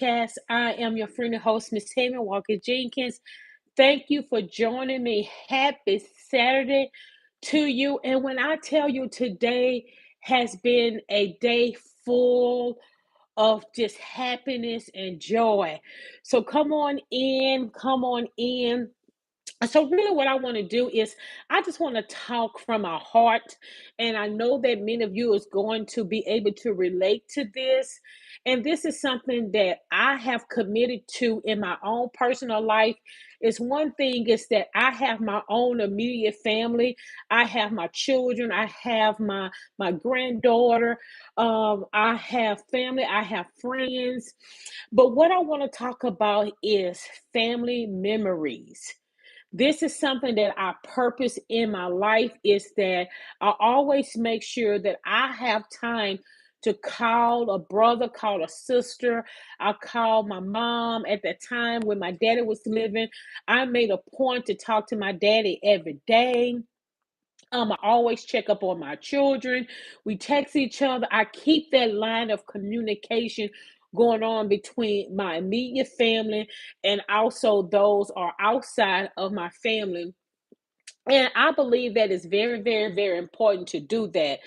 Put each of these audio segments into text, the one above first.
podcast. I am your friend and host, Miss Tammy Walker Jenkins. Thank you for joining me. Happy Saturday to you. And when I tell you today has been a day full of just happiness and joy. So come on in, come on in. So really what I want to do is I just want to talk from my heart, and I know that many of you is going to be able to relate to this, and this is something that I have committed to in my own personal life. Is one thing is that I have my own immediate family. I have my children, I have my granddaughter, I have family, I have friends, but what I want to talk about is family memories. This is something that I purpose in my life, is that I always make sure that I have time to call a brother, call a sister. I call my mom at the time when my daddy was living. I made a point to talk to my daddy every day. I always check up on my children. We text each other. I keep that line of communication going on between my immediate family and also those are outside of my family. And I believe that is very, very, very important to do that.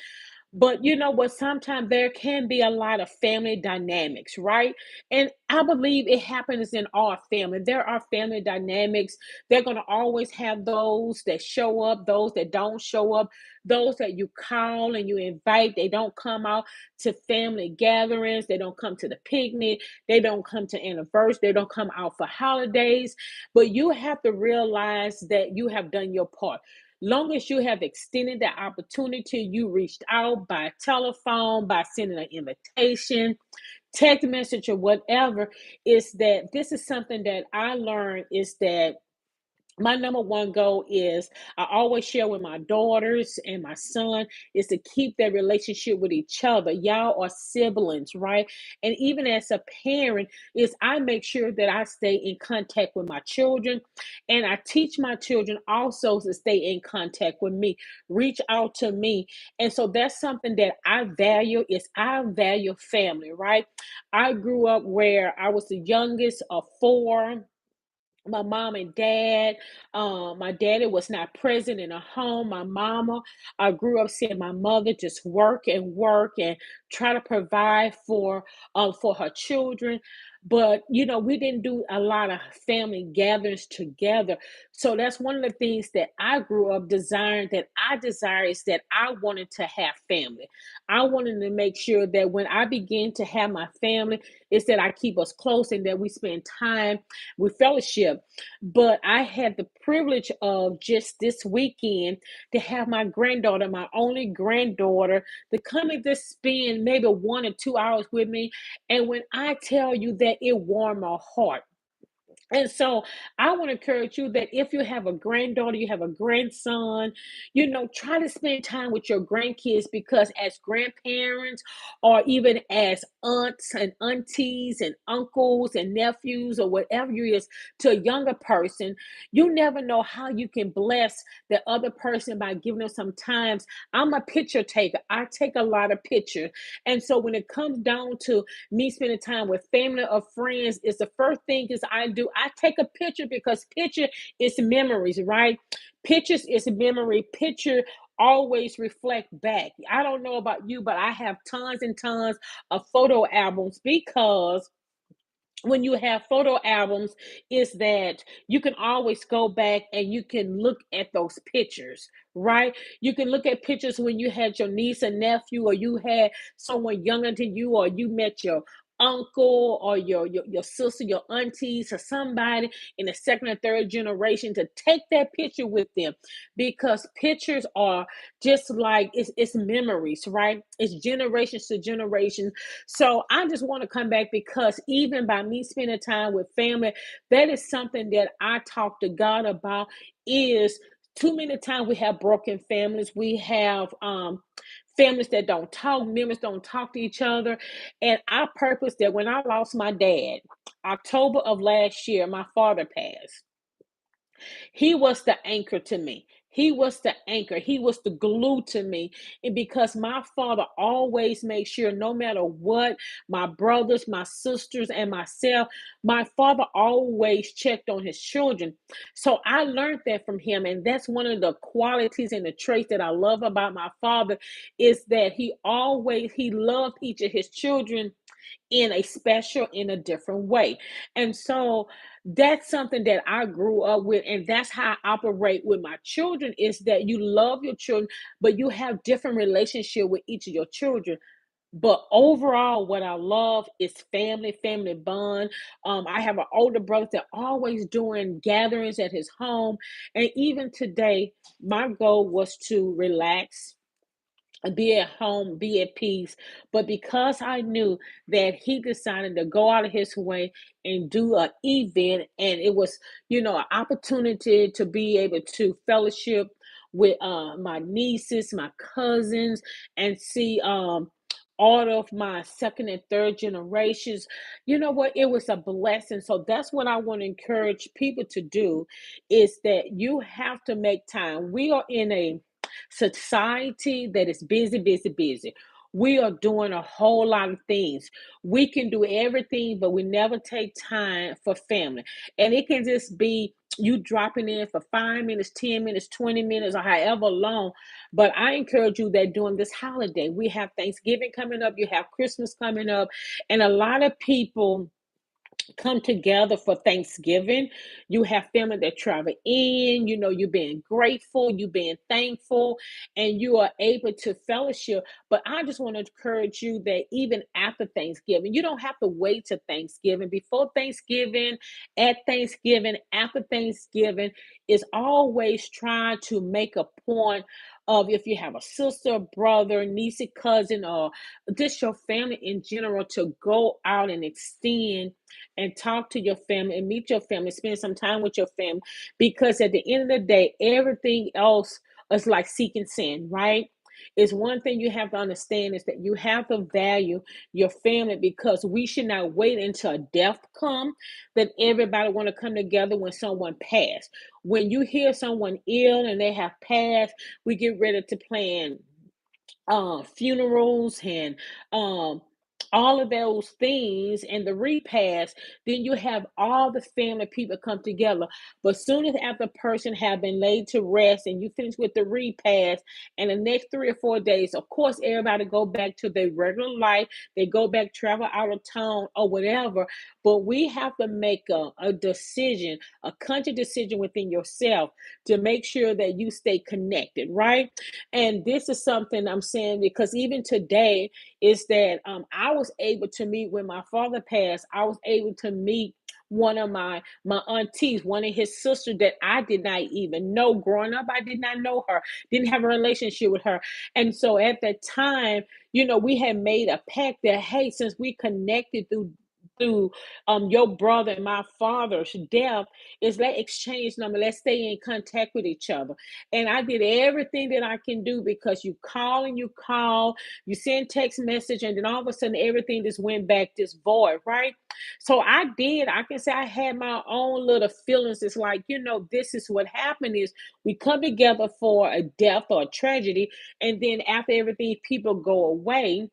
But you know what? Sometimes there can be a lot of family dynamics, right? And I believe it happens in our family. There are family dynamics. They're going to always have those that show up, those that don't show up, those that you call and you invite. They don't come out to family gatherings. They don't come to the picnic. They don't come to anniversaries. They don't come out for holidays. But you have to realize that you have done your part. Long as you have extended the opportunity, you reached out by telephone, by sending an invitation, text message, or whatever, is that this is something that I learned is that my number one goal is I always share with my daughters and my son is to keep that relationship with each other. Y'all are siblings, right? And even as a parent, is I make sure that I stay in contact with my children, and I teach my children also to stay in contact with me, reach out to me. And so that's something that I value, is I value family, right? I grew up where I was the youngest of four. My mom and dad. My daddy was not present in a home. My mama, I grew up seeing my mother just work and try to provide for her children. But you know, we didn't do a lot of family gatherings together. So that's one of the things that I grew up desiring. That I desire is that I wanted to have family. I wanted to make sure that when I begin to have my family, is that I keep us close and that we spend time with fellowship. But I had the privilege of just this weekend to have my granddaughter, my only granddaughter, to come and just spend maybe 1 or 2 hours with me. And when I tell you that it warmed my heart, and so I want to encourage you that if you have a granddaughter, you have a grandson, you know, try to spend time with your grandkids, because as grandparents or even as aunts and aunties and uncles and nephews or whatever you is to a younger person, you never know how you can bless the other person by giving them some times. I'm a picture taker. I take a lot of pictures. And so when it comes down to me spending time with family or friends, is the first thing is I do. I take a picture, because picture is memories, right? Pictures is memory. Picture always reflect back. I don't know about you, but I have tons and tons of photo albums, because when you have photo albums is that you can always go back and you can look at those pictures, right? You can look at pictures when you had your niece and nephew, or you had someone younger than you, or you met your uncle or your sister, your aunties, or somebody in the second or third generation, to take that picture with them, because pictures are just like it's memories, right? It's generations to generations. So I just want to come back, because even by me spending time with family, that is something that I talk to God about. Is too many times we have broken families. We have families that don't talk, members don't talk to each other. And I purpose that when I lost my dad, October of last year, my father passed. He was the anchor to me. He was the anchor. He was the glue to me. And because my father always made sure, no matter what, my brothers, my sisters, and myself, my father always checked on his children. So I learned that from him. And that's one of the qualities and the traits that I love about my father is that he loved each of his children in a special, in a different way. And so that's something that I grew up with, and that's how I operate with my children is that you love your children, but you have different relationship with each of your children. But overall, what I love is family, family bond. I have an older brother that always doing gatherings at his home. And even today, my goal was to relax, be at home, be at peace. But because I knew that he decided to go out of his way and do an event, and it was, an opportunity to be able to fellowship with my nieces, my cousins, and see all of my second and third generations. You know what? It was a blessing. So that's what I want to encourage people to do is that you have to make time. We are in a society that is busy, busy, busy. We are doing a whole lot of things. We can do everything, but we never take time for family. And it can just be you dropping in for 5 minutes, 10 minutes, 20 minutes, or however long. But I encourage you that during this holiday, we have Thanksgiving coming up, you have Christmas coming up, and a lot of people come together for Thanksgiving. You have family that travel in, you're being grateful, you being thankful, and you are able to fellowship. But I just want to encourage you that even after Thanksgiving, you don't have to wait till Thanksgiving. Before Thanksgiving, at Thanksgiving, after Thanksgiving, is always trying to make a point of if you have a sister, brother, niece, cousin, or just your family in general to go out and extend and talk to your family and meet your family, spend some time with your family. Because at the end of the day, everything else is like seeking sin, right? It's one thing you have to understand is that you have to value your family because we should not wait until death come that everybody want to come together when someone passed. When you hear someone ill and they have passed, we get ready to plan funerals and um, all of those things and the repast, then you have all the family people come together. But soon as after a person have been laid to rest and you finish with the repast, and the next 3 or 4 days, of course, everybody go back to their regular life. They go back, travel out of town or whatever. But we have to make a decision, a conscious decision within yourself to make sure that you stay connected, right? And this is something I'm saying because even today is that I was able to meet when my father passed. I was able to meet one of my aunties, one of his sisters that I did not even know growing up. I did not know her, didn't have a relationship with her, and so at that time, we had made a pact that hey, since we connected through your brother and my father's death, is let's exchange number, let's stay in contact with each other. And I did everything that I can do because you call, you send text message, and then all of a sudden everything just went back this void, right? So I can say I had my own little feelings. It's like, this is what happened is we come together for a death or a tragedy, and then after everything, people go away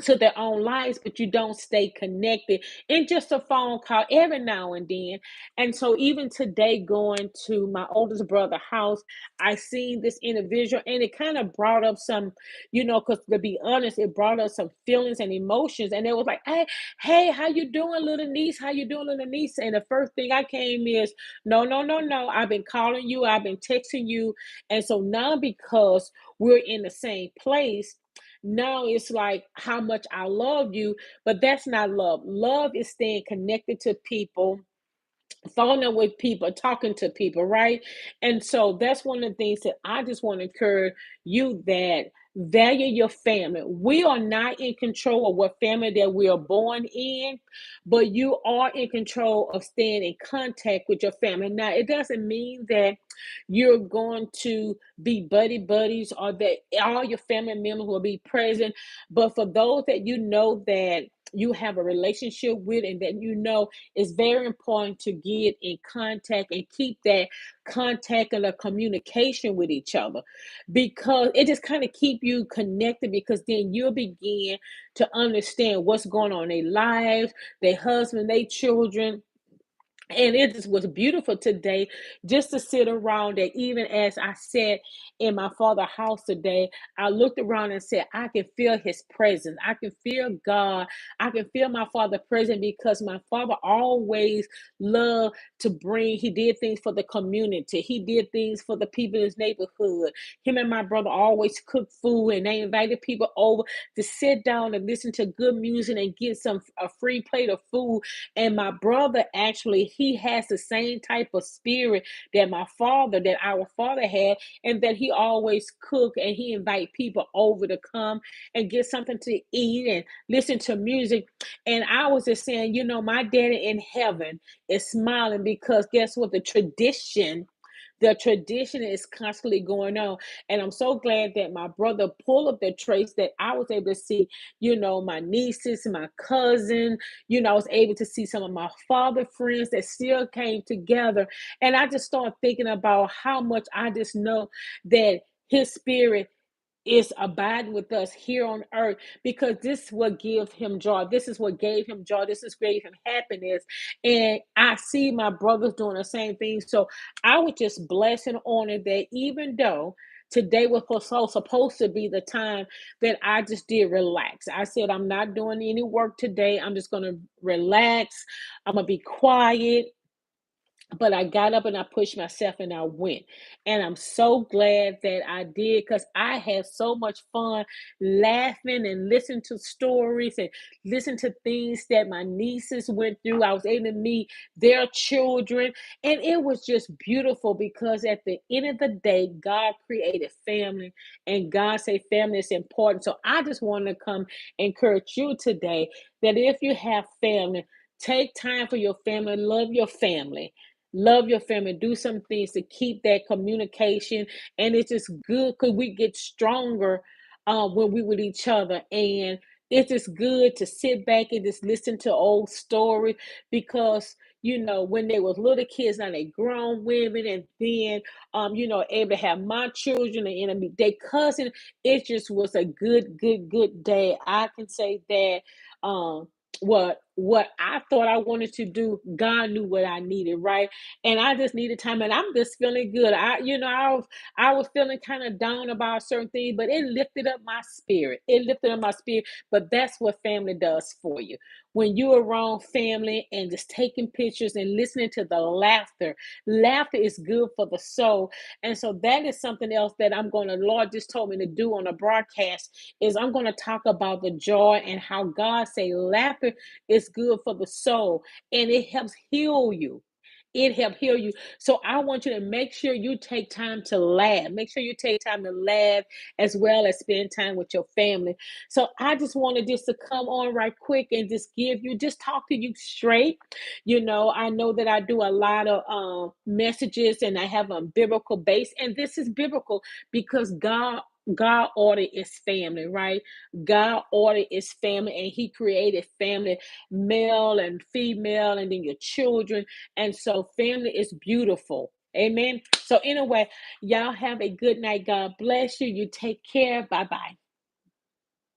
to their own lives, but you don't stay connected in just a phone call every now and then. And so even today, going to my oldest brother's house, I seen this individual and it kind of brought up some, because to be honest, it brought up some feelings and emotions. And it was like, hey, how you doing, little niece? How you doing, little niece? And the first thing I came is, no, no, no, no. I've been calling you, I've been texting you. And so now because we're in the same place, now it's like how much I love you, but that's not love. Love is staying connected to people, following up with people, talking to people, right? And so that's one of the things that I just want to encourage you that value your family. We are not in control of what family that we are born in, but you are in control of staying in contact with your family. Now, it doesn't mean that you're going to be buddy buddies or that all your family members will be present, but for those that you know that you have a relationship with, and that you know it's very important to get in contact and keep that contact and a communication with each other, because it just kind of keep you connected, because then you'll begin to understand what's going on in their lives, their husband, their children. And it just was beautiful today just to sit around it. Even as I sat in my father's house today, I looked around and said, I can feel his presence. I can feel God. I can feel my father present, because my father always loved to bring, he did things for the community. He did things for the people in his neighborhood. Him and my brother always cooked food, and they invited people over to sit down and listen to good music and get some a free plate of food. And my brother, actually, he has the same type of spirit that our father had, and that he always cook and he invite people over to come and get something to eat and listen to music. And I was just saying, my daddy in heaven is smiling, because guess what? The tradition is constantly going on. And I'm so glad that my brother pulled up the trace, that I was able to see, my nieces, my cousin, I was able to see some of my father friends that still came together. And I just started thinking about how much I just know that his spirit is abiding with us here on earth, because this is what give him joy. This is what gave him joy. This is gave him happiness. And I see my brothers doing the same thing. So I would just bless and honor that, even though today was supposed to be the time that I just did relax. I said, I'm not doing any work today. I'm just going to relax. I'm going to be quiet. But I got up and I pushed myself and I went. And I'm so glad that I did, because I had so much fun laughing and listening to stories and listen to things that my nieces went through. I was able to meet their children. And it was just beautiful, because at the end of the day, God created family, and God said family is important. So I just want to come encourage you today that if you have family, take time for your family, love your family. Love your family. Do some things to keep that communication. And it's just good, because we get stronger when we with each other. And it's just good to sit back and just listen to old stories, because when they was little kids, now they grown women, and then able to have my children and enemy, their cousin. It just was a good day. I can say that. What I thought I wanted to do, God knew what I needed, right? And I just needed time, and I'm just feeling good. I was feeling kind of down about certain things, but it lifted up my spirit. It lifted up my spirit. But that's what family does for you. When you're around family and just taking pictures and listening to the laughter, laughter is good for the soul. And so that is something else that Lord just told me to do on a broadcast, is I'm going to talk about the joy and how God say laughter is good for the soul, and it helps heal you. It help heal you. So I want you to make sure you take time to laugh. Make sure you take time to laugh, as well as spend time with your family. So I just wanted just to come on right quick and just talk to you straight. I know that I do a lot of messages, and I have a biblical base, and this is biblical, because God order is family, right? God order is family, and He created family, male and female, and then your children. And so family is beautiful. Amen. So anyway, y'all have a good night. God bless you. You take care. Bye bye.